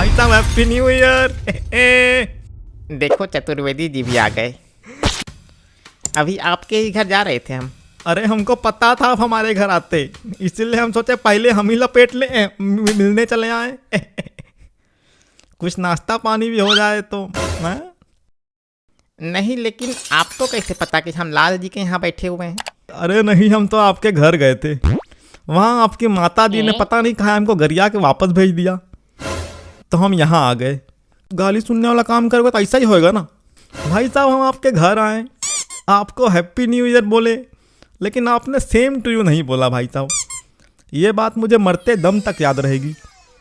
भाई साहब happy new year. देखो चतुर्वेदी जी भी आ गए। अभी आपके ही घर जा रहे थे हम। अरे हमको पता था आप हमारे घर आते, इसीलिए हम सोचे पहले हम ही लपेट ले मिलने चले आए। कुछ नाश्ता पानी भी हो जाए तो ना? नहीं, लेकिन आपको कैसे पता कि हम लाल जी के यहाँ बैठे हुए हैं? अरे नहीं, हम तो आपके घर गए थे, वहाँ आपकी माता जी ने पता नहीं कहा हमको गरिया के वापस भेज दिया, तो हम यहाँ आ गए। गाली सुनने वाला काम करोगे तो ऐसा ही होएगा ना। भाई साहब हम आपके घर आए, आपको हैप्पी न्यू ईयर बोले, लेकिन आपने सेम टू यू नहीं बोला। भाई साहब ये बात मुझे मरते दम तक याद रहेगी।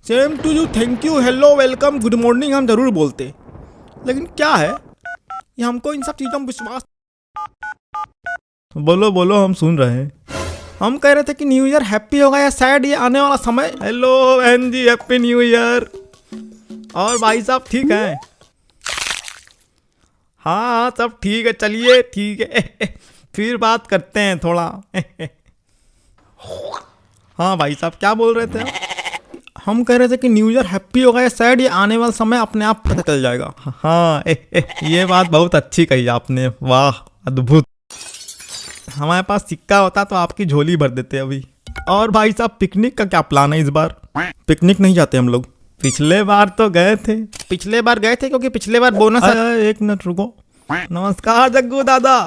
Same to you, thank you, hello, welcome, good morning हम ज़रूर बोलते, लेकिन क्या है ये हमको इन सब चीज़ों में विश्वास। बोलो बोलो, हम सुन रहे हैं। हम कह रहे थे कि न्यू ईयर हैप्पी होगा या सैड, ये आने वाला समय। हेलो बहन जी, हैप्पी न्यू ईयर। और भाई साहब ठीक हैं? हाँ सब ठीक है, चलिए ठीक है, फिर बात करते हैं थोड़ा। हाँ भाई साहब क्या बोल रहे थे आप? हम कह रहे थे कि न्यू ईयर हैप्पी होगा या सैड, ये आने वाला समय अपने आप पता चल जाएगा। हाँ ये बात बहुत अच्छी कही आपने, वाह अद्भुत। हमारे पास सिक्का होता तो आपकी झोली भर देते अभी। और भाई साहब पिकनिक का क्या प्लान है इस बार? पिकनिक नहीं जाते हम लोग, पिछले बार तो गए थे। पिछले बार गए थे क्योंकि पिछले बार बोनस। एक मिनट रुको। नमस्कार जग्गू दादा।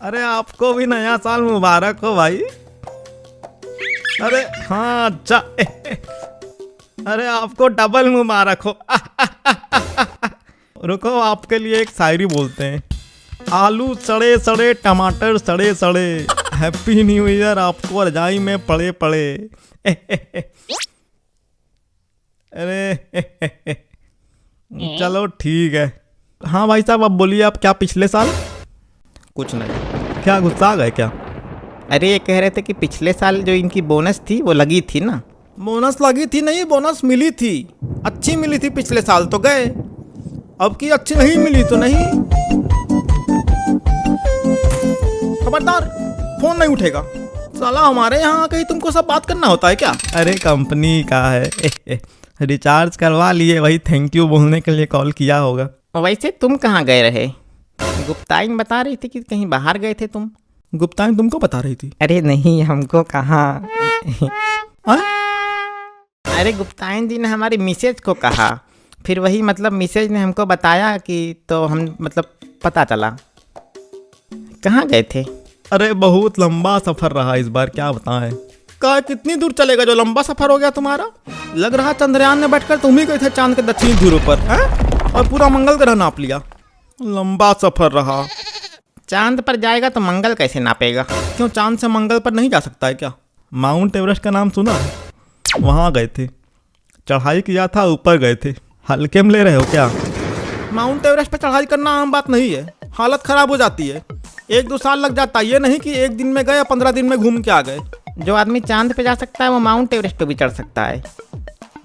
अरे आपको भी नया साल मुबारक हो भाई। अरे हाँ अच्छा। अरे आपको डबल मुबारक हो। रुको आपके लिए एक शायरी बोलते हैं। आलू सड़े सड़े, टमाटर सड़े सड़े, हैप्पी न्यू ईयर आपको रजाई में पड़े पड़े। अरे चलो ठीक है। हाँ भाई साहब अब बोलिए, आप क्या पिछले साल? कुछ नहीं। क्या गुस्सा आ गए क्या? अरे ये कह रहे थे कि पिछले साल जो इनकी बोनस थी वो लगी थी ना। बोनस लगी थी? नहीं, बोनस मिली थी, अच्छी मिली थी। पिछले साल तो गए, अब की अच्छी नहीं मिली तो नहीं। खबरदार, फोन नहीं उठेगा साला। हमारे यहाँ कहीं तुमको सब बात करना होता है क्या? अरे कंपनी का है, रिचार्ज करवा लिए, वही थैंक यू बोलने के लिए कॉल किया होगा। वैसे तुम कहाँ गए रहे? गुप्ताइन बता रही थी कि कहीं बाहर गए थे तुम। गुप्ताइन तुमको बता रही थी? अरे नहीं, हमको कहाँ। अरे गुप्ताइन जी ने हमारी मिसेज को कहा, फिर वही मतलब मिसेज ने हमको बताया कि, तो हम मतलब पता चला। कहाँ गए थे? अरे बहुत लंबा सफर रहा इस बार, क्या बताएं। का कितनी दूर चलेगा जो लंबा सफर हो गया तुम्हारा? लग रहा चंद्रयान में बैठकर तुम ही गए थे चांद के दक्षिणी ध्रुव पर, और पूरा मंगल ग्रह नाप लिया। लंबा सफर रहा। चांद पर जाएगा तो मंगल कैसे नापेगा? क्यों, चांद से मंगल पर नहीं जा सकता है क्या? माउंट एवरेस्ट का नाम सुना है? वहाँ गए थे, चढ़ाई किया था, ऊपर गए थे। हल्के में ले रहे हो क्या? माउंट एवरेस्ट पर चढ़ाई करना आम बात नहीं है, हालत खराब हो जाती है। 1-2 साल लग जाता है, ये नहीं कि एक दिन में गए या 15 दिन में घूम के आ गए। जो आदमी चांद पे जा सकता है वो माउंट एवरेस्ट पे भी चढ़ सकता है।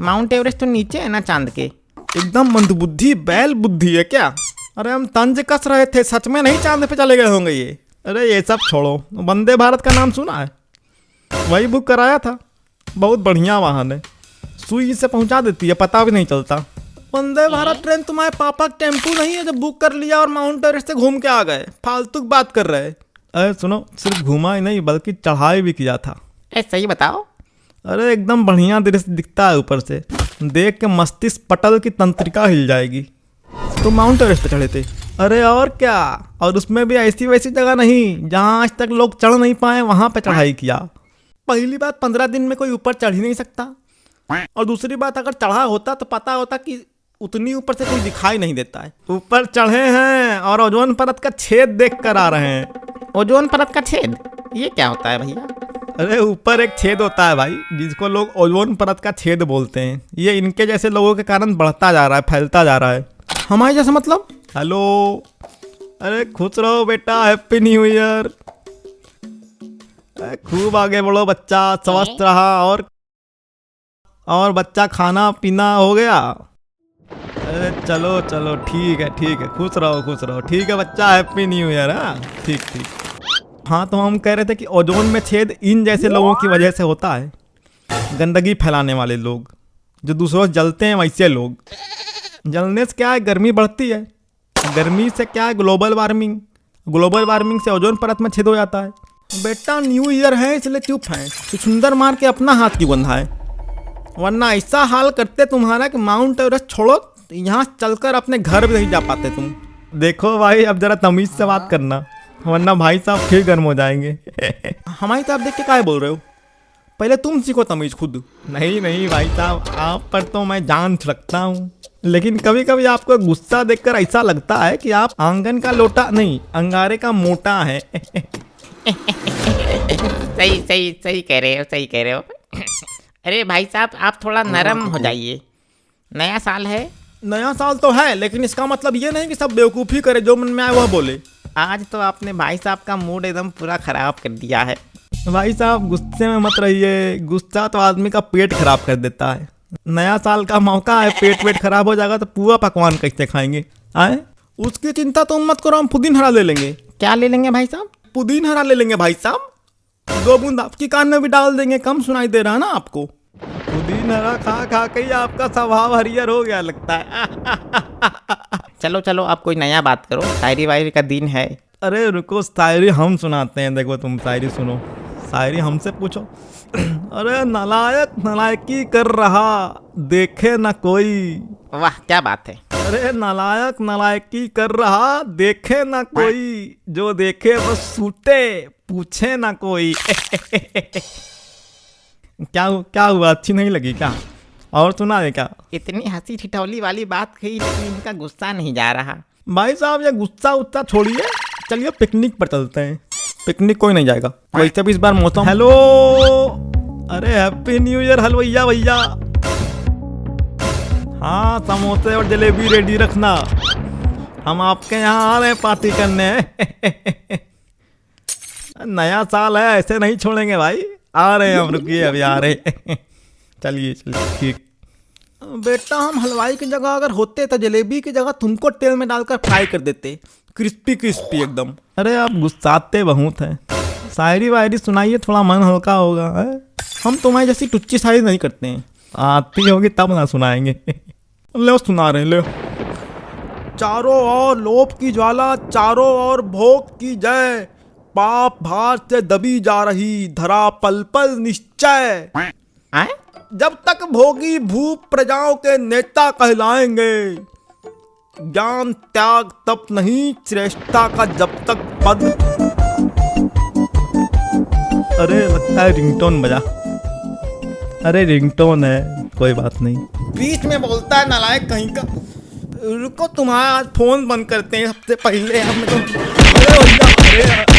माउंट एवरेस्ट तो नीचे है ना चांद के। एकदम मंदबुद्धि, बैल बुद्धि है क्या? अरे हम तंज कस रहे थे, सच में नहीं चांद पे चले गए होंगे ये। अरे ये सब छोड़ो, वंदे भारत का नाम सुना है? वही बुक कराया था, बहुत बढ़िया वाहन है, सुई से पहुंचा देती है, पता भी नहीं चलता। वंदे भारत ट्रेन तुम्हारे पापा का टेम्पू नहीं है जो बुक कर लिया और माउंट एवरेस्ट से घूम के आ गए? फालतू की बात कर रहे। अरे सुनो, सिर्फ घूमा ही नहीं बल्कि चढ़ाई भी किया था। ऐसा ही बताओ। अरे एकदम बढ़िया दृश्य दिखता है ऊपर से, देख के मस्तिष्क पटल की तंत्रिका हिल जाएगी। तो माउंट एवरेस्ट पे चढ़े थे? अरे और क्या, और उसमें भी ऐसी वैसी जगह नहीं जहाँ आज तक लोग चढ़ नहीं पाए, वहाँ पे चढ़ाई किया। पहली बात, 15 दिन में कोई ऊपर चढ़ ही नहीं सकता, और दूसरी बात अगर चढ़ा होता तो पता होता कि उतनी ऊपर से कोई दिखाई नहीं देता है। ऊपर चढ़े हैं और ओजोन परत का छेद देख कर आ रहे हैं। ओजोन परत का छेद, ये क्या होता है भैया? अरे ऊपर एक छेद होता है भाई, जिसको लोग ओजोन परत का छेद बोलते हैं। ये इनके जैसे लोगों के कारण बढ़ता जा रहा है, फैलता जा रहा है। हमारे जैसा मतलब? हेलो, अरे खुश रहो बेटा, हैप्पी न्यू ईयर। खूब आगे बढ़ो बच्चा, स्वस्थ रहा। और बच्चा खाना पीना हो गया? अरे चलो चलो ठीक है, खुश रहो, ठीक है बच्चा, हैप्पी न्यू ईयर। हाँ ठीक। हाँ तो हम कह रहे थे कि ओजोन में छेद इन जैसे लोगों की वजह से होता है, गंदगी फैलाने वाले लोग, जो दूसरों से जलते हैं वैसे लोग। जलने से क्या है, गर्मी बढ़ती है। गर्मी से क्या है, ग्लोबल वार्मिंग। ग्लोबल वार्मिंग से ओजोन परत में छेद हो जाता है। बेटा न्यू ईयर है इसलिए चुप है, तो सुंदर मार के अपना हाथ क्यों बंधा है? वरना ऐसा हाल करते तुम्हारा कि माउंट एवरेस्ट छोड़ो, यहाँ चलकर अपने घर भी नहीं जा पाते तुम। देखो भाई, अब जरा तमीज से बात करना, वरना भाई साहब फिर गर्म हो जाएंगे। हमारी तरफ देख के क्या बोल रहे हो? पहले तुम सीखो तमीज खुद। नहीं नहीं भाई साहब, आप पर तो मैं जान रखता हूँ, लेकिन कभी कभी आपको गुस्सा देखकर ऐसा लगता है कि आप आंगन का लोटा नहीं, अंगारे का मोटा है। सही सही सही कह रहे हो, सही कह रहे हो। अरे भाई साहब, आप थोड़ा नरम हो जाइए। नया साल है। नया साल तो है, लेकिन इसका मतलब ये नहीं कि सब बेवकूफ़ी करे, जो मन में आए वह बोले। आज तो आपने भाई साहब का मूड एकदम पूरा खराब कर दिया है। भाई साहब गुस्से में मत रहिए, गुस्सा तो आदमी का पेट खराब कर देता है। नया साल का मौका है, पेट खराब हो जाएगा तो पूरा पकवान कैसे खाएंगे? आए, उसकी चिंता तुम मत करो, हम पुदीन हरा ले लेंगे। क्या ले लेंगे भाई साहब? पुदीन हरा ले लेंगे भाई साहब। 2 बूंद आपकी कान में भी डाल देंगे, कम सुनाई दे रहा है ना आपको? पुदीन हरा खा खा के ही आपका स्वभाव हरियर हो गया लगता है। चलो चलो, आप कोई नया बात करो, शायरी वायरी का दिन है। अरे रुको, शायरी हम सुनाते हैं। देखो तुम शायरी सुनो, शायरी हमसे पूछो। अरे नालायक नालायकी कर रहा, देखे ना कोई। वाह, क्या बात है। अरे नालायक नालायकी कर रहा, देखे ना कोई, जो देखे बस सूटे, पूछे ना कोई। क्या हुआ, अच्छी नहीं लगी क्या? और सुना है क्या? इतनी हंसी ठिठौली वाली बात कही, लेकिन इनका गुस्सा नहीं जा रहा। भाई साहब ये गुस्सा उस्सा छोड़िए, चलिए पिकनिक पर चलते हैं। पिकनिक कोई नहीं जाएगा, वैसे भी इस बार मौसम। हेलो, अरे हैप्पी न्यू ईयर हलवैया भैया। हाँ, समोसे और जलेबी रेडी रखना, हम आपके यहाँ आ रहे हैं पार्टी करने। नया साल है, ऐसे नहीं छोड़ेंगे भाई। आ रहे हैं हम, रुकिए अभी आ रहे हैं। चलिए चलिए ठीक। बेटा हम हलवाई की जगह अगर होते तो जलेबी की जगह तुमको तेल में डालकर फ्राई कर देते, क्रिस्पी क्रिस्पी एकदम। अरे आप गुस्साते बहुत हैं, शायरी वायरी सुनाइए, थोड़ा मन हल्का होगा है? हम तुम्हारी जैसी टुच्ची शायरी नहीं करते हैं, आती होगी तब ना सुनाएंगे। ले सुना रहे, ले। चारों ओर लोभ की ज्वाला, चारों ओर भोग की जय, पाप भार से दबी जा रही धरा पल पल निश्चय। आए? जब तक भोगी भूप प्रजाओं के नेता कहलाएंगे, ज्ञान त्याग तप नहीं, श्रेष्ठता का जब तक पद। अरे लगता है रिंगटोन बजा। अरे रिंगटोन है, कोई बात नहीं। बीच में बोलता है नालायक कहीं का। रुको तुम्हारा फोन बंद करते हैं, सबसे पहले हम तो। अरे भैया, अरे